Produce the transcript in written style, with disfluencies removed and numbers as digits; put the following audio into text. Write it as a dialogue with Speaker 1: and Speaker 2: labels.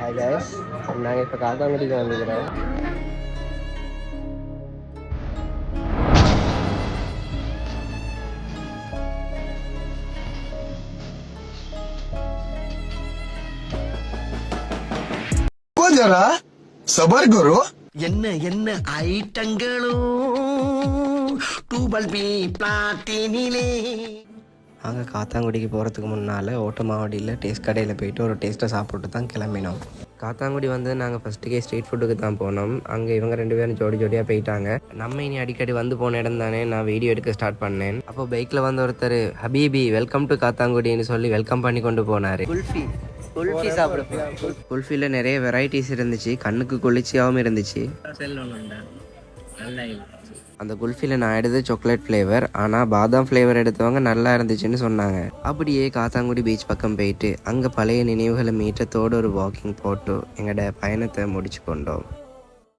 Speaker 1: Hi guys, நாங்கள் இப்போ காத்தாங்குடிக்கு வந்துக்கிறோம்.
Speaker 2: ஜரா சபர் குரு.
Speaker 3: என்ன என்ன ஐட்டங்களோ டூபல் பி பிளாட்டினிலே.
Speaker 1: நாங்கள் காத்தாங்குடிக்கு போகிறதுக்கு முன்னால் ஓட்டமாவடியில் டேஸ்ட் கடையில் போயிட்டு ஒரு டேஸ்ட்டை சாப்பிட்டு தான் கிளம்பினோம். காத்தாங்குடி வந்து நாங்கள் ஃபஸ்ட்டுக்கே ஸ்ட்ரீட் ஃபுட்டுக்கு தான் போனோம். அங்கே இவங்க 2 பேரும் ஜோடியாக போயிட்டாங்க. நம்ம இனி அடிக்கடி வந்து போன இடம் தானே, நான் வீடியோ எடுக்க ஸ்டார்ட் பண்ணேன். அப்போ பைக்கில் வந்து ஒருத்தர் ஹபீபி வெல்கம் டு காத்தாங்குடின்னு சொல்லி வெல்கம் பண்ணி கொண்டு போனார். குல்ஃபி சாப்பிட. குல்ஃபியில் நிறைய வெரைட்டிஸ் இருந்துச்சு, கண்ணுக்கு குளிர்ச்சியாகவும் இருந்துச்சு. அந்த குல்ஃபியில் நான் எடுத்தது சாக்லேட் ஃப்ளேவர், ஆனால் பாதாம் ஃப்ளேவர் எடுத்தவங்க நல்லா இருந்துச்சுன்னு சொன்னாங்க. அப்படியே காத்தாங்குடி பீச் பக்கம் போயிட்டு அங்கே பழைய நினைவுகளை மீட்டத்தோடு ஒரு வாக்கிங் போட்டு எங்களோட பயணத்தை முடிச்சு கொண்டோம்.